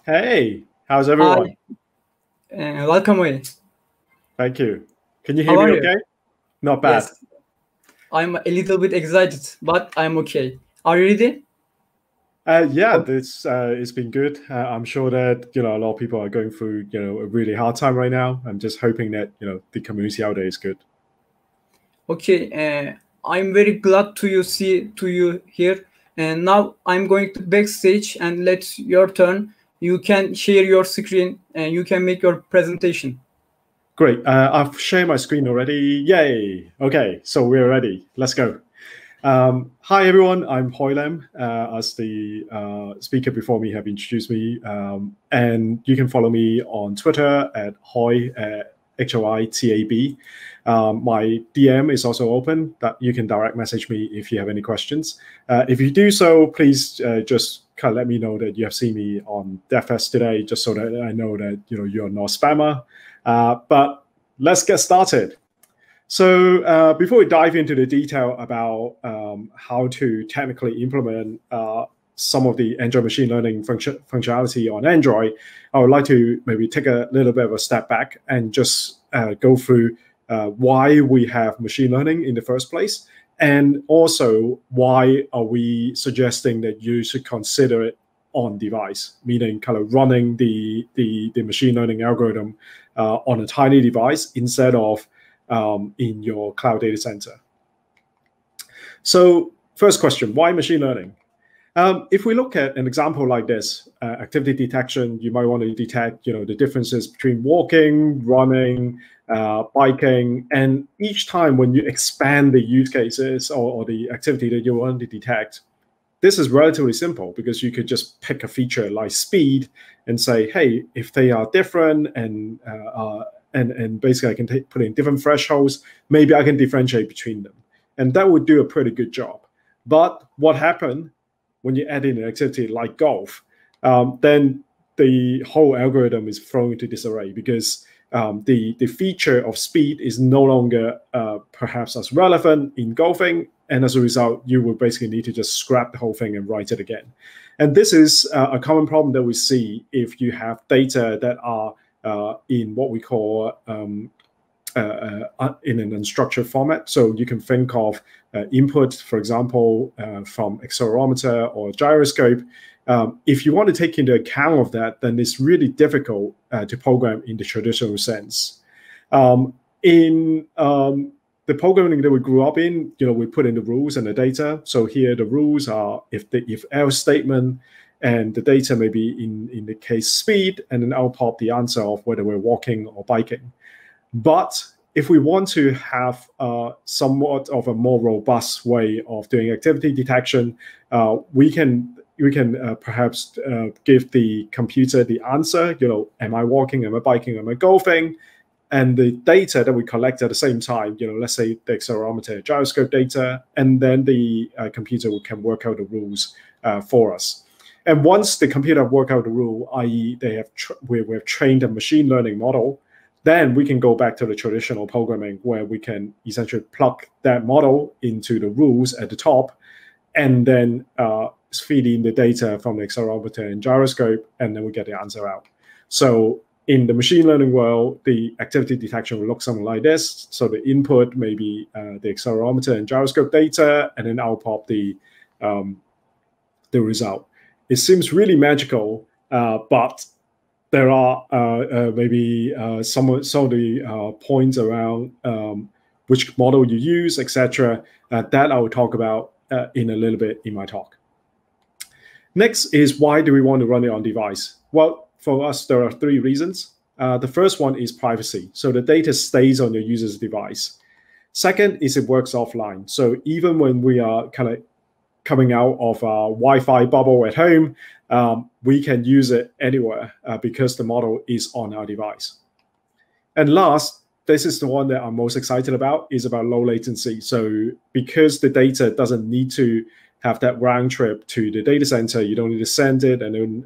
Hey, how's everyone? Hi, welcome. Way. Thank you. Can you hear How me are you? okay? Not bad. Yes, I'm a little bit excited, but I'm okay. Are you ready? Yeah, this it's been good. I'm sure that a lot of people are going through a really hard time right now. I'm just hoping that the community out there is good. Okay, I'm very glad to you here. And now I'm going to backstage, and let's your turn. You can share your screen, and you can make your presentation. Great. I've shared my screen already. Yay. Okay, so we're ready. Let's go. Hi everyone, I'm Hoi Lam, as the speaker before me have introduced me, and you can follow me on Twitter at Hoi, HOITAB. My DM is also open, that you can direct message me if you have any questions. If you do so, please just kind of let me know that you have seen me on DevFest today, just so that I know that you're not a spammer. But let's get started. So before we dive into the detail about how to technically implement some of the Android machine learning functionality on Android, I would like to maybe take a little bit of a step back and just go through why we have machine learning in the first place, and also why are we suggesting that you should consider it on device, meaning kind of running the machine learning algorithm on a tiny device instead of in your cloud data center. So first question, why machine learning? If we look at an example like this, activity detection, you might want to detect the differences between walking, running, biking, and each time when you expand the use cases or the activity that you want to detect, this is relatively simple because you could just pick a feature like speed and say, hey, if they are different and basically I can put in different thresholds, maybe I can differentiate between them. And that would do a pretty good job. But what happened when you add in an activity like golf, then the whole algorithm is thrown into disarray because the feature of speed is no longer perhaps as relevant in golfing. And as a result, you will basically need to just scrap the whole thing and write it again. And this is a common problem that we see if you have data that are in what we call in an unstructured format. So you can think of input, for example, from accelerometer or gyroscope. If you want to take into account of that, then it's really difficult to program in the traditional sense. In the programming that we grew up in, we put in the rules and the data. So here the rules are if the if-else statement, and the data may be in the case speed, and then I'll pop the answer of whether we're walking or biking. But if we want to have somewhat of a more robust way of doing activity detection, we can perhaps give the computer the answer, am I walking, am I biking, am I golfing? And the data that we collect at the same time, let's say the accelerometer, gyroscope data, and then the computer can work out the rules for us. And once the computer work out the rule, i.e. we have trained a machine learning model, then we can go back to the traditional programming where we can essentially plug that model into the rules at the top and then feed in the data from the accelerometer and gyroscope, and then we get the answer out. So in the machine learning world, the activity detection will look something like this. So the input may be the accelerometer and gyroscope data, and then I'll pop the result. It seems really magical, but there are maybe some of the points around which model you use, etc. That I will talk about in a little bit in my talk. Next is why do we want to run it on device? Well, for us, there are three reasons. The first one is privacy. So the data stays on your user's device. Second is it works offline. So even when we are kind of coming out of a Wi-Fi bubble at home, we can use it anywhere because the model is on our device. And last, this is the one that I'm most excited about, is about low latency. So because the data doesn't need to have that round trip to the data center, you don't need to send it and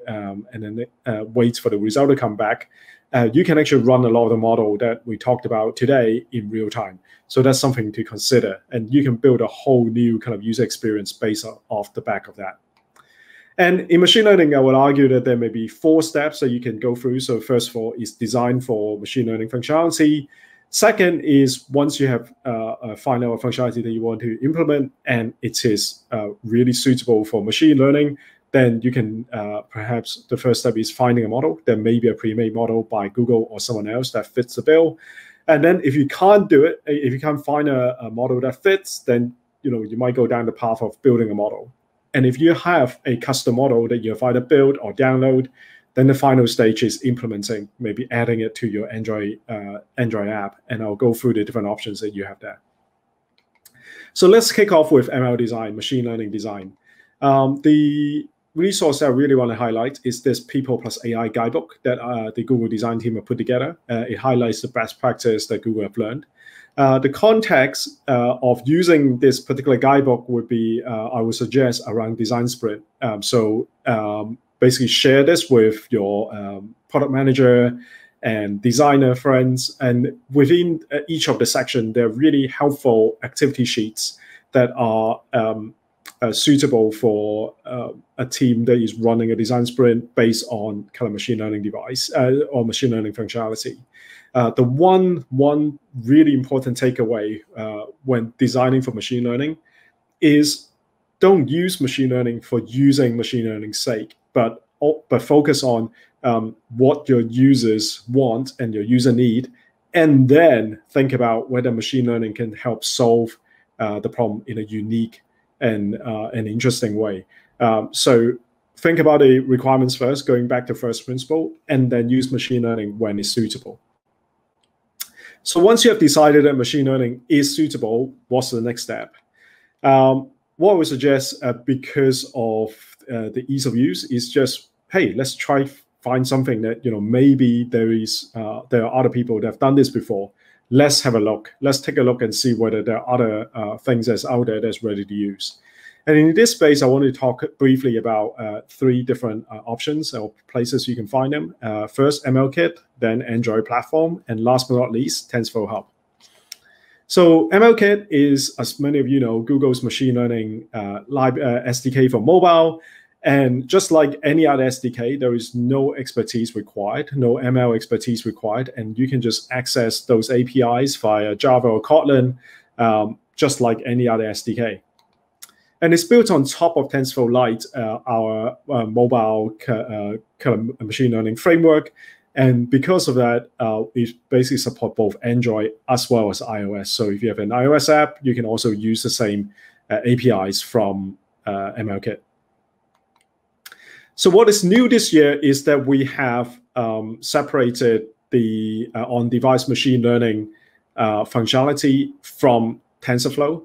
then wait for the result to come back. You can actually run a lot of the model that we talked about today in real time. So that's something to consider. And you can build a whole new kind of user experience based off the back of that. And in machine learning, I would argue that there may be 4 steps that you can go through. So first of all is design for machine learning functionality. Second is once you have find out a functionality that you want to implement and it is really suitable for machine learning, then you can perhaps the first step is finding a model. There may be a pre-made model by Google or someone else that fits the bill. And then if you can't do it, if you can't find a model that fits, then you might go down the path of building a model. And if you have a custom model that you have either build or download, then the final stage is implementing, maybe adding it to your Android app. And I'll go through the different options that you have there. So let's kick off with ML design, machine learning design. The resource I really want to highlight is this People plus AI guidebook that the Google design team have put together. It highlights the best practice that Google have learned. The context of using this particular guidebook would be, I would suggest, around design sprint. Basically share this with your product manager and designer friends. And within each of the section, there are really helpful activity sheets that are suitable for a team that is running a design sprint based on kind of machine learning device or machine learning functionality. The one really important takeaway when designing for machine learning is don't use machine learning for using machine learning's sake, but focus on what your users want and your user need, and then think about whether machine learning can help solve the problem in a unique and an interesting way. So think about the requirements first, going back to first principle, and then use machine learning when it's suitable. So once you have decided that machine learning is suitable, what's the next step? What I would suggest, because of the ease of use, is just, hey, let's try find something that maybe there are other people that have done this before. Let's have a look. Let's take a look and see whether there are other things that's out there that's ready to use. And in this space, I want to talk briefly about 3 different options or places you can find them. First, MLKit, then Android platform, and last but not least, TensorFlow Hub. So MLKit is, as many of you know, Google's machine learning SDK for mobile. And just like any other SDK, there is no expertise required, no ML expertise required, and you can just access those APIs via Java or Kotlin, just like any other SDK. And it's built on top of TensorFlow Lite, our mobile machine learning framework. And because of that, it basically supports both Android as well as iOS. So if you have an iOS app, you can also use the same APIs from MLKit. So what is new this year is that we have separated the on-device machine learning functionality from TensorFlow,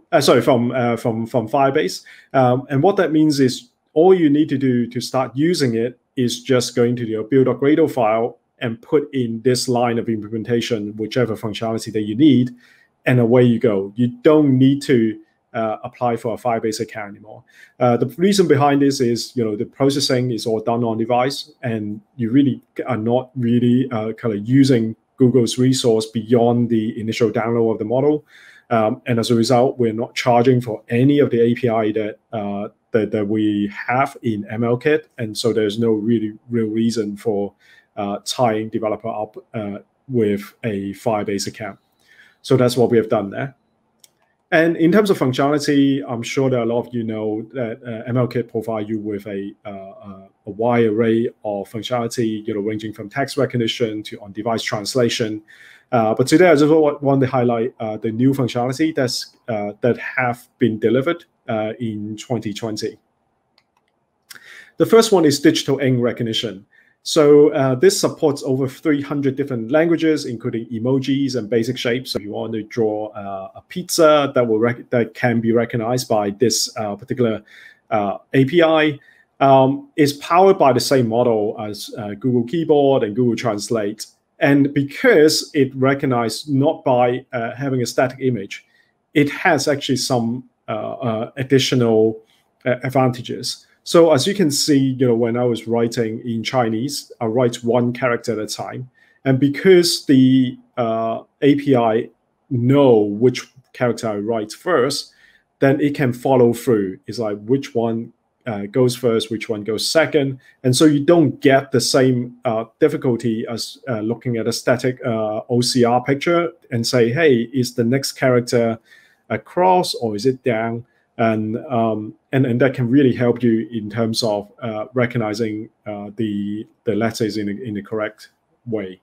from Firebase. And what that means is all you need to do to start using it is just going to your build.gradle file and put in this line of implementation, whichever functionality that you need, and away you go. You don't need to apply for a Firebase account anymore. The reason behind this is, the processing is all done on device, and you really are not really kind of using Google's resource beyond the initial download of the model. And as a result, we're not charging for any of the API that we have in MLKit, and so there's no real reason for tying developer up with a Firebase account. So that's what we have done there. And in terms of functionality, I'm sure that a lot of you know that MLKit provides you with a wide array of functionality, ranging from text recognition to on-device translation. But today, I just want to highlight the new functionality that have been delivered in 2020. The first one is digital ink recognition. So this supports over 300 different languages, including emojis and basic shapes. So if you want to draw a pizza that can be recognized by this particular API, is powered by the same model as Google Keyboard and Google Translate. And because it recognized not by having a static image, it has actually some additional advantages. So as you can see, when I was writing in Chinese, I write one character at a time. And because the API know which character I write first, then it can follow through. It's like which one goes first, which one goes second. And so you don't get the same difficulty as looking at a static OCR picture and say, hey, is the next character across or is it down? And that can really help you in terms of recognizing the letters in the correct way.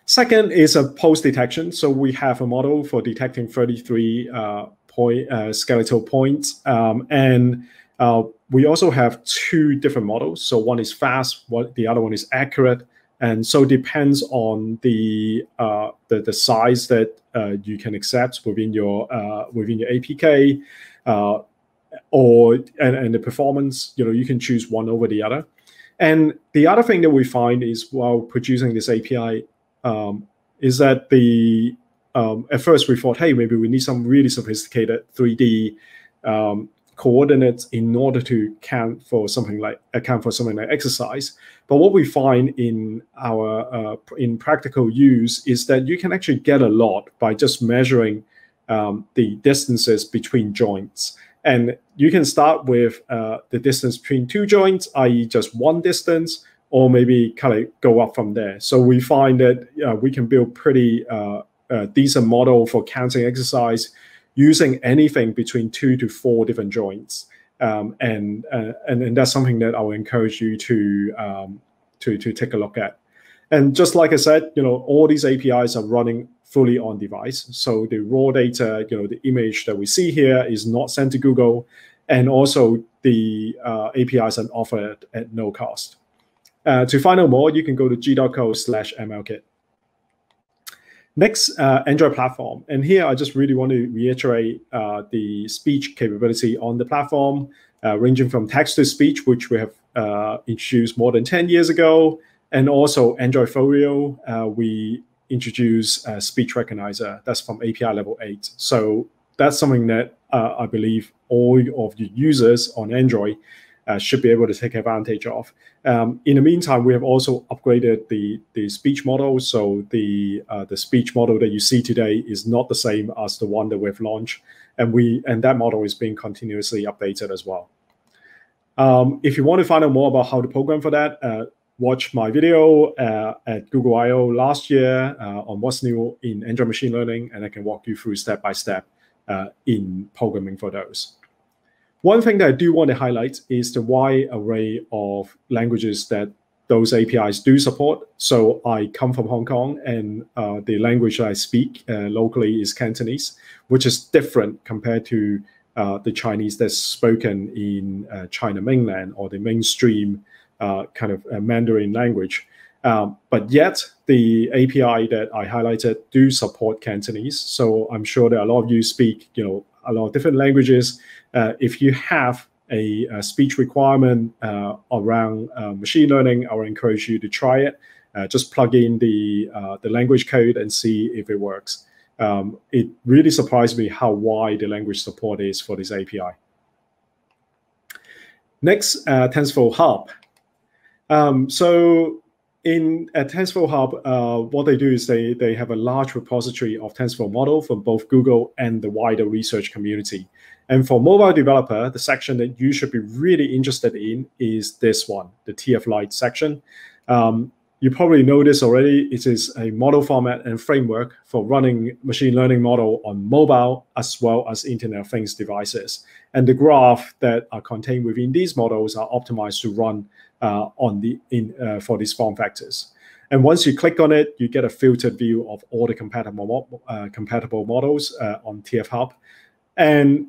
Second is a pose detection. So we have a model for detecting 33 skeletal points. And we also have two different models. So one is fast, the other one is accurate. And so it depends on the size that you can accept within your APK and the performance. You can choose one over the other. And the other thing that we find is while producing this API is that at first we thought, hey, maybe we need some really sophisticated 3D coordinates in order to account for something like exercise. But what we find in our in practical use is that you can actually get a lot by just measuring the distances between joints. And you can start with the distance between two joints, i.e. just one distance, or maybe kind of go up from there. So we find that we can build pretty decent model for counting exercise using anything between 2 to 4 different joints, and that's something that I will encourage you to take a look at. And just like I said, all these APIs are running fully on device. So the raw data, the image that we see here is not sent to Google, and also the APIs are offered at no cost. To find out more, you can go to g.co/mlkit. Next, Android platform. And here I just really want to reiterate the speech capability on the platform, ranging from text to speech, which we have introduced more than 10 years ago, and also Android Folio. We introduced speech recognizer. That's from API level 8. So that's something that I believe all of the users on Android should be able to take advantage of. In the meantime, we have also upgraded the speech model. So the speech model that you see today is not the same as the one that we've launched, and that model is being continuously updated as well. If you want to find out more about how to program for that, watch my video at Google I/O last year on what's new in Android machine learning, and I can walk you through step by step in programming for those. One thing that I do want to highlight is the wide array of languages that those APIs do support. So I come from Hong Kong, and the language that I speak locally is Cantonese, which is different compared to the Chinese that's spoken in China mainland or the mainstream kind of Mandarin language. But yet the API that I highlighted do support Cantonese. So I'm sure that a lot of you speak, a lot of different languages. If you have a speech requirement around machine learning, I would encourage you to try it. Just plug in the language code and see if it works. It really surprised me how wide the language support is for this API. Next, TensorFlow Hub. So at TensorFlow Hub, what they do is they have a large repository of TensorFlow model from both Google and the wider research community. And for mobile developer, the section that you should be really interested in is this one, the TF Lite section. You probably know this already. It is a model format and framework for running machine learning model on mobile as well as Internet of Things devices. And the graph that are contained within these models are optimized to run for these form factors. And once you click on it, you get a filtered view of all the compatible models on TF Hub. And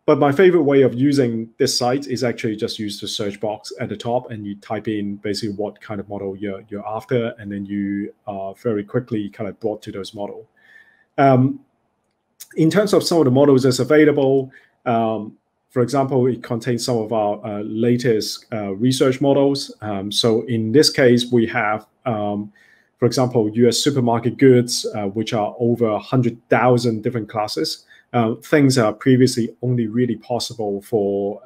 but my favorite way of using this site is actually just use the search box at the top, and you type in basically what kind of model you're after, and then you very quickly kind of brought to those models. In terms of some of the models that's available, for example, it contains some of our latest research models. So in this case, we have, for example, US supermarket goods, which are over 100,000 different classes. Things that are previously only really possible for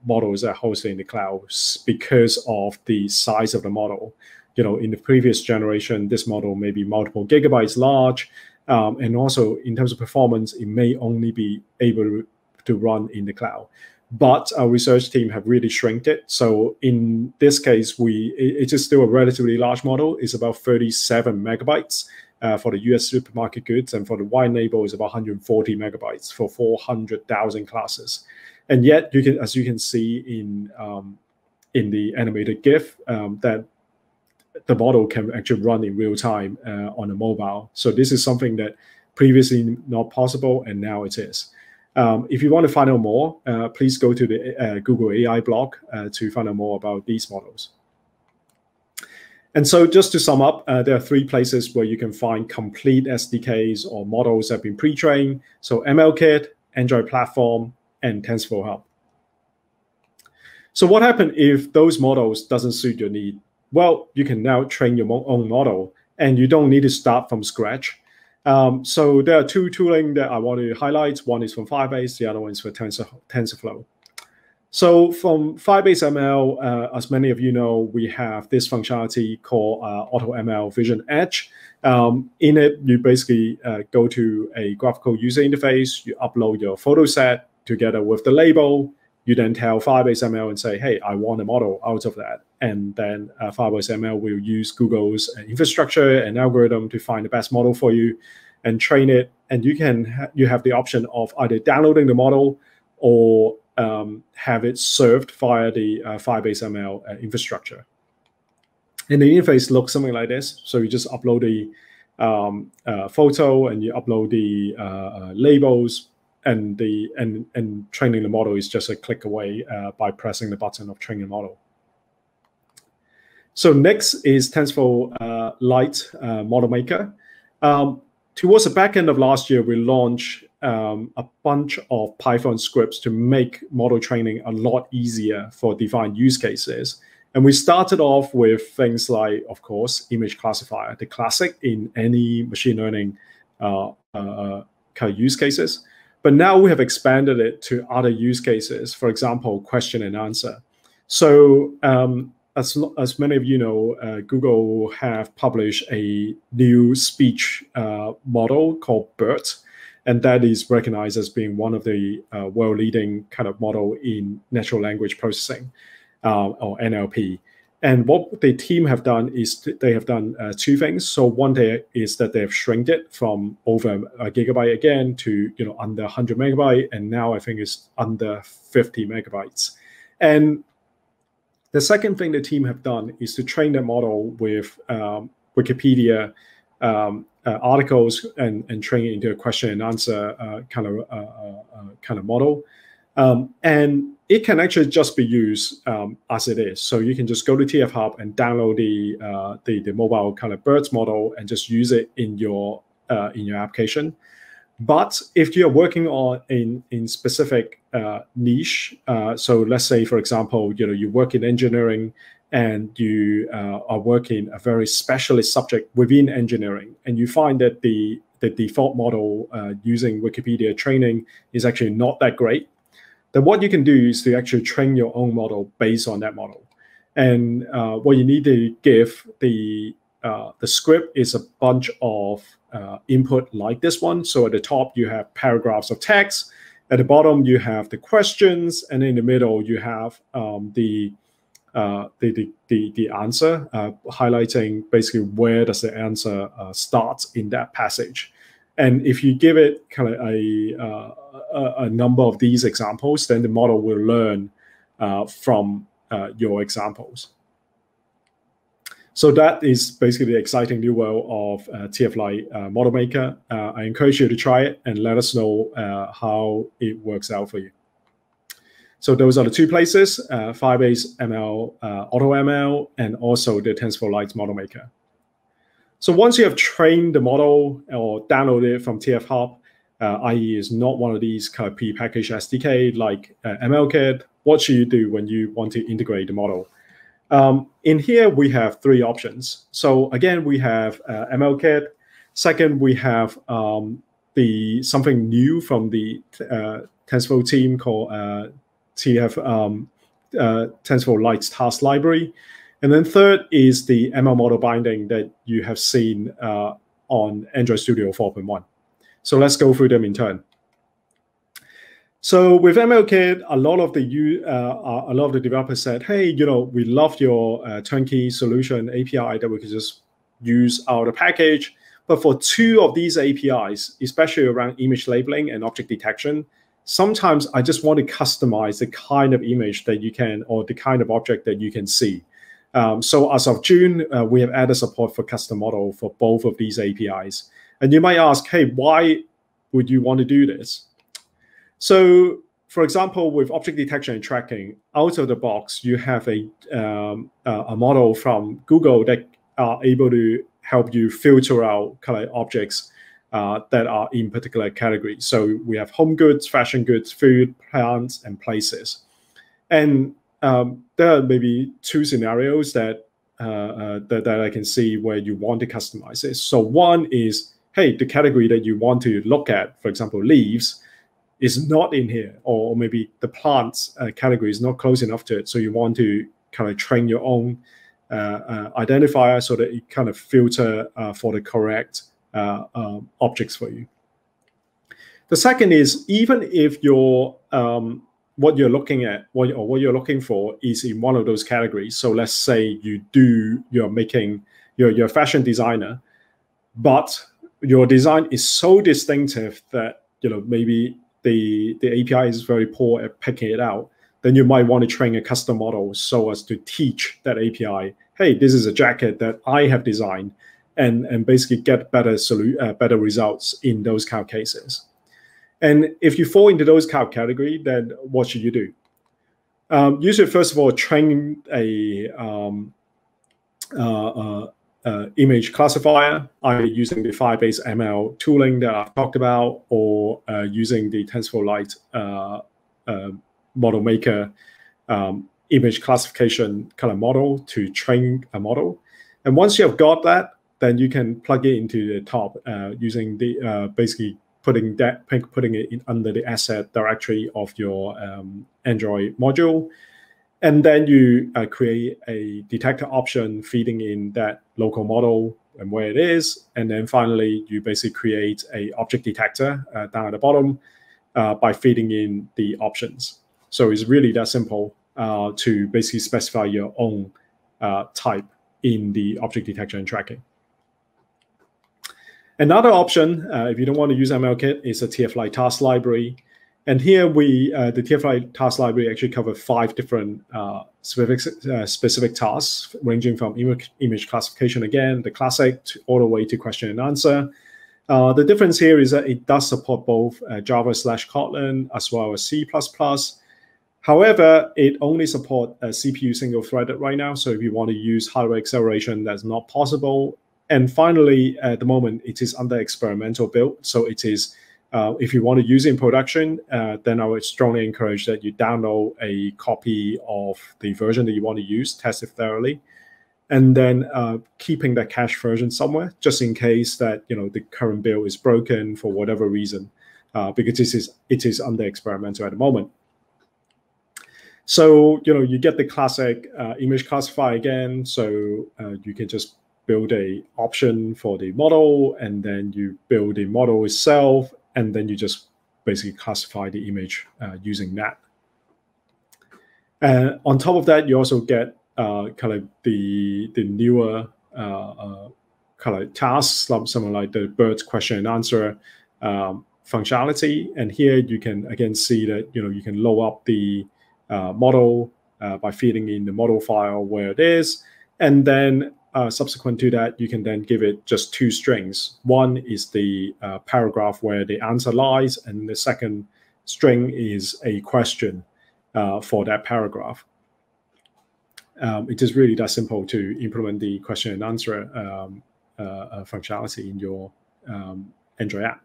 models that are hosted in the cloud because of the size of the model. In the previous generation, this model may be multiple gigabytes large, and also in terms of performance, it may only be able to run in the cloud. but our research team have really shrinked it. So in this case, it's just still a relatively large model. It's about 37 megabytes for the US supermarket goods, and for the wine label is about 140 megabytes for 400,000 classes. And yet, as you can see in the animated GIF, that the model can actually run in real time on a mobile. So this is something that previously not possible, and now it is. If you want to find out more, please go to the Google AI blog to find out more about these models. And so just to sum up, there are 3 places where you can find complete SDKs or models that have been pre-trained. So MLKit, Android platform, and TensorFlow Hub. So what happens if those models doesn't suit your need? Well, you can now train your own model, and you don't need to start from scratch. So there are 2 tooling that I want to highlight. One is from Firebase, the other one is for TensorFlow. So from Firebase ML, as many of you know, we have this functionality called AutoML Vision Edge. In it, you basically go to a graphical user interface, you upload your photo set together with the label. You then tell Firebase ML and say, hey, I want a model out of that. And then Firebase ML will use Google's infrastructure and algorithm to find the best model for you and train it. And you have the option of either downloading the model or have it served via the Firebase ML infrastructure. And the interface looks something like this. So you just upload the photo and you upload the labels, and training the model is just a click away by pressing the button of training the model. So next is TensorFlow Lite Model Maker. Towards the back end of last year, we launched a bunch of Python scripts to make model training a lot easier for defined use cases. And we started off with things like, of course, image classifier, the classic in any machine learning kind of use cases. But now we have expanded it to other use cases, for example, question and answer. So as many of you know, Google have published a new speech model called BERT, and that is recognized as being one of the world-leading kind of model in natural language processing, or NLP. And what the team have done is they have done 2 things. So one there is that they have shrinked it from over a gigabyte again to under 100 megabyte, and now I think it's under 50 megabytes. And the second thing the team have done is to train the model with Wikipedia articles and train it into a question and answer kind of model. And it can actually just be used as it is. So you can just go to TF Hub and download the mobile kind of BERT model and just use it in your application. But if you're working on in specific niche, so let's say, for example, you work in engineering and you are working a very specialist subject within engineering, and you find that the default model using Wikipedia training is actually not that great, then what you can do is to actually train your own model based on that model. And what you need to give the script is a bunch of input like this one. So at the top, you have paragraphs of text. At the bottom, you have the questions. And in the middle, you have the answer, highlighting basically where does the answer start in that passage. And if you give it kind of a number of these examples, then the model will learn from your examples. So that is basically the exciting new world of TF Lite Model Maker. I encourage you to try it and let us know how it works out for you. So those are the 2 places, Firebase ML, AutoML, and also the TensorFlow Lite Model Maker. So once you have trained the model or downloaded it from TF Hub, i.e. is not one of these kind of pre-packaged SDK like MLKit, what should you do when you want to integrate the model? In here, we have 3 options. So again, we have MLKit. Second, we have something new from the TensorFlow team called TensorFlow Lite Task Library. And then third is the ML model binding that you have seen on Android Studio 4.1. So let's go through them in turn. So with MLKit, a lot of the developers said, "Hey, we love your turnkey solution API that we could just use out of the package. But for two of these APIs, especially around image labeling and object detection, sometimes I just want to customize the kind of image that you can, or the kind of object that you can see." So as of June, we have added support for custom model for both of these APIs. And you might ask, hey, why would you want to do this? So, for example, with object detection and tracking, out of the box, you have a model from Google that are able to help you filter out kind of objects that are in particular categories. So we have home goods, fashion goods, food, plants, and places. And there are maybe two scenarios that I can see where you want to customize this. So one is, hey, the category that you want to look at, for example, leaves, is not in here, or maybe the plants category is not close enough to it. So you want to kind of train your own identifier so that it kind of filter for the correct objects for you. The second is, even if what you're looking at, what you're looking for is in one of those categories. So let's say you're a fashion designer, but your design is so distinctive that maybe the API is very poor at picking it out. Then you might want to train a custom model so as to teach that API, hey, this is a jacket that I have designed, and basically get better results in those kind of cases. And if you fall into those kind of category, then what should you do? You should first of all train a image classifier, either using the Firebase ML tooling that I've talked about, or using the TensorFlow Lite model maker image classification kind of model to train a model. And once you have got that, then you can plug it into the top using the basically putting it in under the asset directory of your Android module. And then you create a detector option feeding in that local model and where it is. And then finally, you basically create a object detector down at the bottom by feeding in the options. So it's really that simple to basically specify your own type in the object detection and tracking. Another option, if you don't want to use MLKit, is a TF-Lite task library. And here the TF-Lite task library actually covers 5 different specific tasks, ranging from image classification, again, the classic, all the way to question and answer. The difference here is that it does support both Java/Kotlin as well as C++. However, it only supports CPU single-threaded right now. So if you want to use hardware acceleration, that's not possible. And finally, at the moment, it is under experimental build. So it is, if you want to use it in production, then I would strongly encourage that you download a copy of the version that you want to use, test it thoroughly, and then keeping that cache version somewhere, just in case that the current build is broken for whatever reason, because it is under experimental at the moment. So you get the classic image classifier again. So you can just build a option for the model, and then you build the model itself, and then you just basically classify the image using that. On top of that, you also get kind of the newer kind of tasks, something like the BERT question and answer functionality. And here you can again see that you can load up the model by feeding in the model file where it is, and then subsequent to that, you can then give it just 2 strings. One is the paragraph where the answer lies, and the second string is a question for that paragraph. It is really that simple to implement the question and answer functionality in your Android app.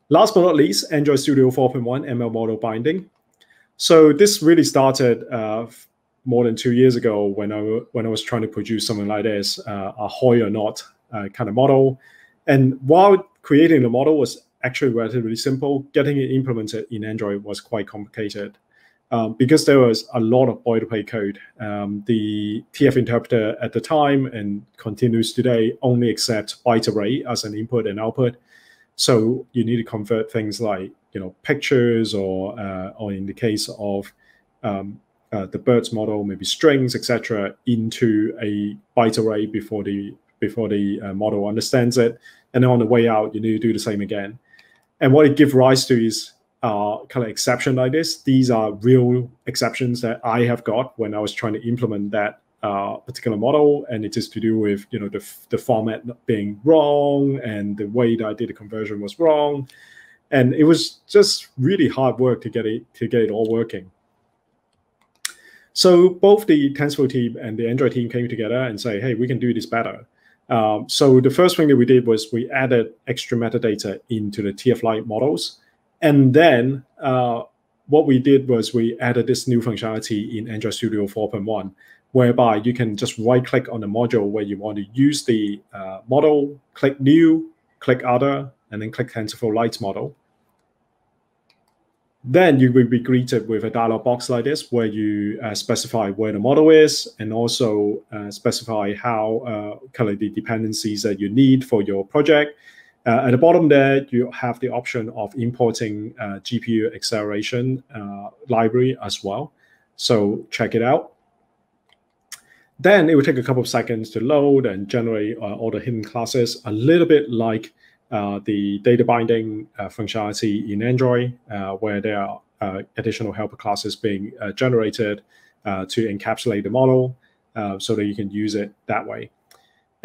Last but not least, Android Studio 4.1 ML model binding. So this really started more than 2 years ago when I was trying to produce something like this, a Hoi or not kind of model. And while creating the model was actually relatively simple, getting it implemented in Android was quite complicated because there was a lot of boilerplate code. The TF interpreter at the time and continues today only accepts byte array as an input and output. So you need to convert things like, pictures, or in the case of the BERT model, maybe strings, etc., into a byte array before the model understands it. And then on the way out, you need to do the same again. And what it gives rise to is kind of exception like this. These are real exceptions that I have got when I was trying to implement that particular model, and it is to do with the format being wrong, and the way that I did the conversion was wrong, and it was just really hard work to get it all working. So both the TensorFlow team and the Android team came together and say, hey, we can do this better. So the first thing that we did was we added extra metadata into the TF Lite models. And then what we did was we added this new functionality in Android Studio 4.1, whereby you can just right-click on the module where you want to use the model, click New, click Other, and then click TensorFlow Lite model. Then you will be greeted with a dialog box like this, where you specify where the model is, and also specify how kind of the dependencies that you need for your project. At the bottom there, you have the option of importing GPU acceleration library as well. So check it out. Then it will take a couple of seconds to load and generate all the hidden classes, a little bit like the data binding functionality in Android, where there are additional helper classes being generated to encapsulate the model so that you can use it that way.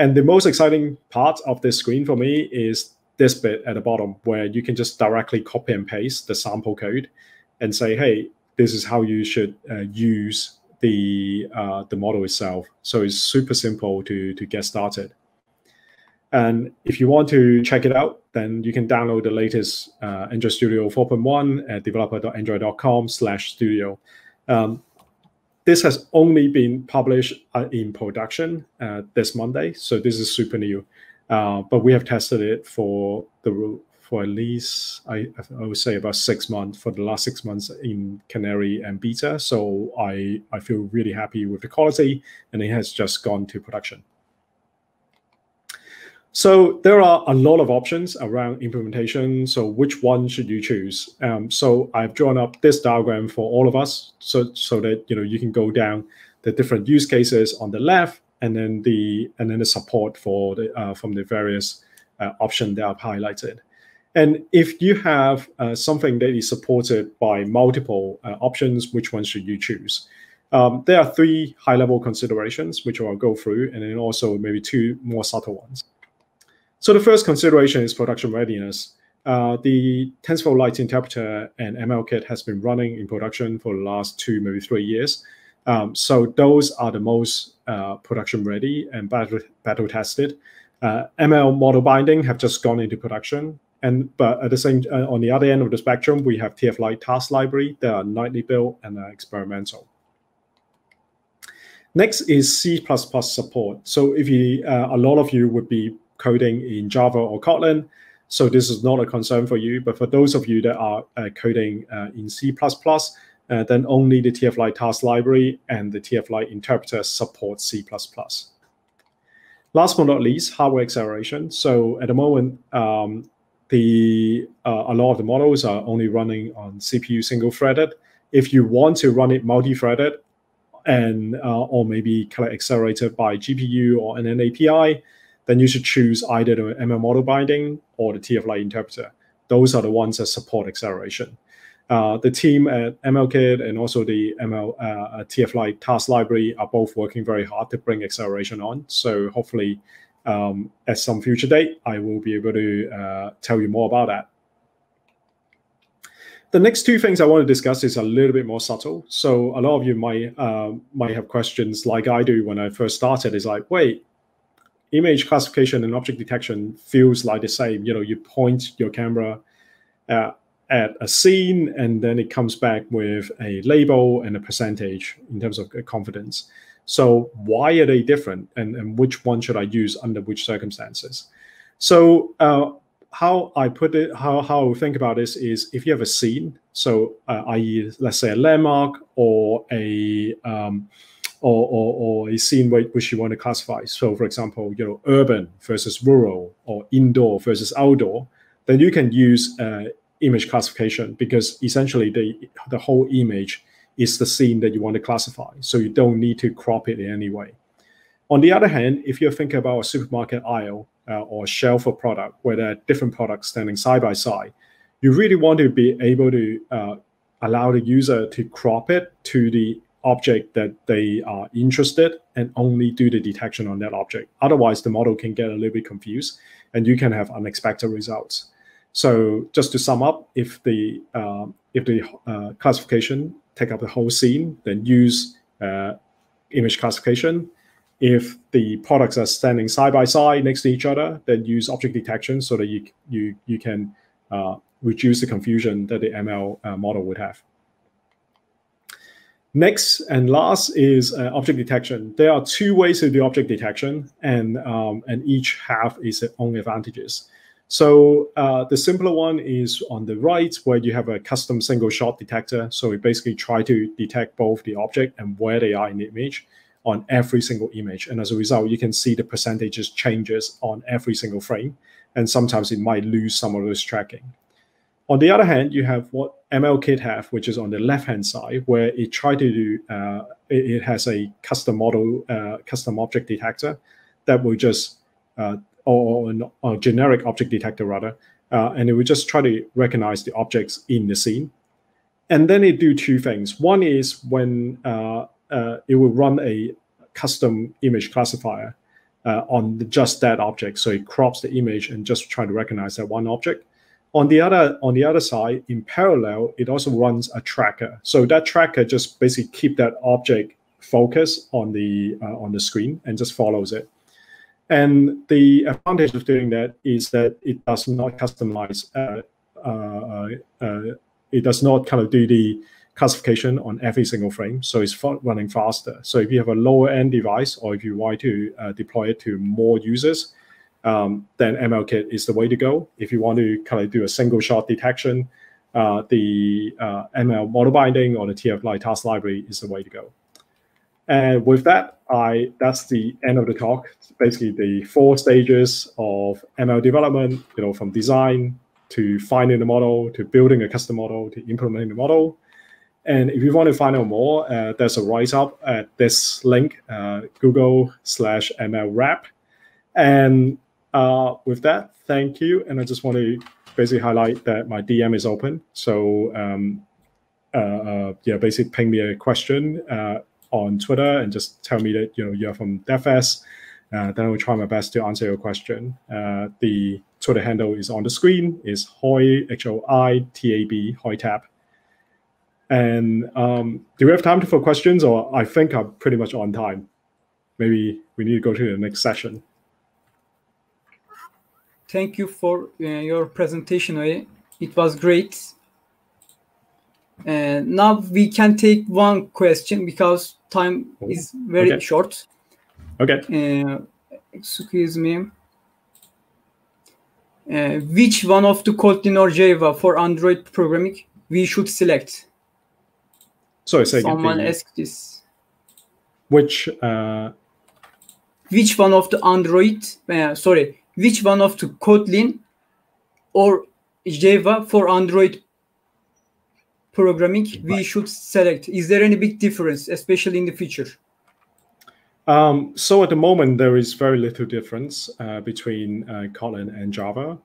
And the most exciting part of this screen for me is this bit at the bottom, where you can just directly copy and paste the sample code and say, hey, this is how you should use the model itself. So it's super simple to get started. And if you want to check it out, then you can download the latest Android Studio 4.1 at developer.android.com/studio. This has only been published in production this Monday, so this is super new. But we have tested it for at least, I would say, about 6 months, for the last 6 months in Canary and beta. So I feel really happy with the quality, and it has just gone to production. So there are a lot of options around implementation. So which one should you choose? So I've drawn up this diagram for all of us, so that you can go down the different use cases on the left, and then the support for from the various options that I've highlighted. And if you have something that is supported by multiple options, which one should you choose? There are 3 high-level considerations, which I'll go through, and then also maybe 2 more subtle ones. So the first consideration is production readiness. The TensorFlow Lite interpreter and ML kit has been running in production for the last 2, maybe 3 years. So those are the most production ready and battle tested. ML model binding have just gone into production. But at the same, on the other end of the spectrum, we have TF Lite task library that are nightly built and are experimental. Next is C++ support. So if a lot of you would be coding in Java or Kotlin, so this is not a concern for you. But for those of you that are coding in C++, then only the TF Lite task library and the TF Lite interpreter support C++. Last but not least, hardware acceleration. So at the moment, a lot of the models are only running on CPU single-threaded. If you want to run it multi-threaded, and or maybe kind of accelerated by GPU or an API, then you should choose either the ML model binding or the TF Lite interpreter. Those are the ones that support acceleration. The team at MLKit and also the TF Lite task library are both working very hard to bring acceleration on. So hopefully, at some future date, I will be able to tell you more about that. The next 2 things I want to discuss is a little bit more subtle. So a lot of you might have questions like I do when I first started. Is like, wait, image classification and object detection feels like the same. You point your camera at a scene, and then it comes back with a label and a percentage in terms of confidence. So why are they different, and which one should I use under which circumstances? So how I put it, how I think about this is, if you have a scene, so i.e., let's say a landmark or a scene which you want to classify. So, for example, urban versus rural or indoor versus outdoor. then you can use image classification, because essentially the whole image is the scene that you want to classify. So you don't need to crop it in any way. On the other hand, if you're thinking about a supermarket aisle or a shelf of product where there are different products standing side by side, you really want to be able to allow the user to crop it to the object that they are interested and only do the detection on that object. Otherwise, the model can get a little bit confused and you can have unexpected results. So just to sum up, if the classification take up the whole scene, then use image classification. If the products are standing side by side next to each other, then use object detection so that you can reduce the confusion that the ML model would have. Next and last is object detection. There are two ways to do object detection, and each have its own advantages. So the simpler one is on the right, where you have a custom single shot detector. So we basically try to detect both the object and where they are in the image on every single image. And as a result, you can see the percentages changes on every single frame. And sometimes it might lose some of those tracking. On the other hand, you have what MLKit have, which is on the left-hand side, where it try to do, it has a custom model, custom object detector that will just, or a generic object detector rather, and it will just try to recognize the objects in the scene. And then it do two things. One is when it will run a custom image classifier on just that object. So it crops the image and just try to recognize that one object. On the other side, in parallel, it also runs a tracker. So that tracker just basically keep that object focused on the screen and just follows it. And the advantage of doing that is that it does not customize. It does not kind of do the classification on every single frame, so it's running faster. So if you have a lower end device, or if you want to deploy it to more users, then MLKit is the way to go. If you want to kind of do a single shot detection, the ML model binding or the TF Lite task library is the way to go. And with that, that's the end of the talk. It's basically the 4 stages of ML development, from design to finding the model, to building a custom model, to implementing the model. And if you want to find out more, there's a write-up at this link, Google/MLWrap. And with that, thank you. And I just want to basically highlight that my DM is open. So basically ping me a question on Twitter and just tell me that you're from DevFest. Then I will try my best to answer your question. The Twitter handle is on the screen. Is Hoi, HOITAB, HoiTab. And do we have time for questions, or I think I'm pretty much on time? Maybe we need to go to the next session. Thank you for your presentation, Hoi. It was great. Now we can take one question because time is very short. Okay. Excuse me. Which one of the Kotlin or Java for Android programming we should select? Sorry, say again. Someone asked this. Which one of the Android? Which one of the Kotlin or Java for Android programming we should select? Is there any big difference, especially in the future? So at the moment, there is very little difference between Kotlin and Java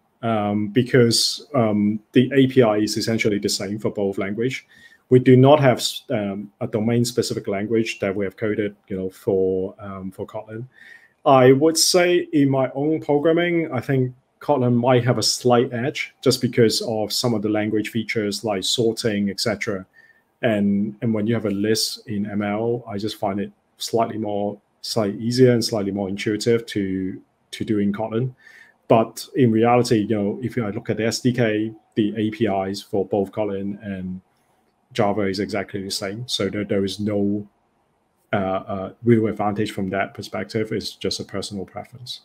because the API is essentially the same for both language. We do not have a domain-specific language that we have coded, for Kotlin. I would say in my own programming, I think Kotlin might have a slight edge just because of some of the language features like sorting, etc. And when you have a list in ML, I just find it slightly easier and slightly more intuitive to do in Kotlin. But in reality, if I look at the SDK, the APIs for both Kotlin and Java is exactly the same. So there is no real advantage from that perspective. It's just a personal preference.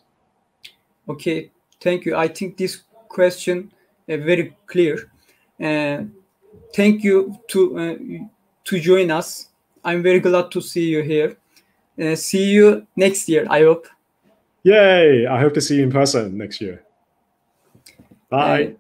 Okay, thank you. I think this question is very clear. Thank you to join us. I'm very glad to see you here. See you next year, I hope. Yay! I hope to see you in person next year. Bye.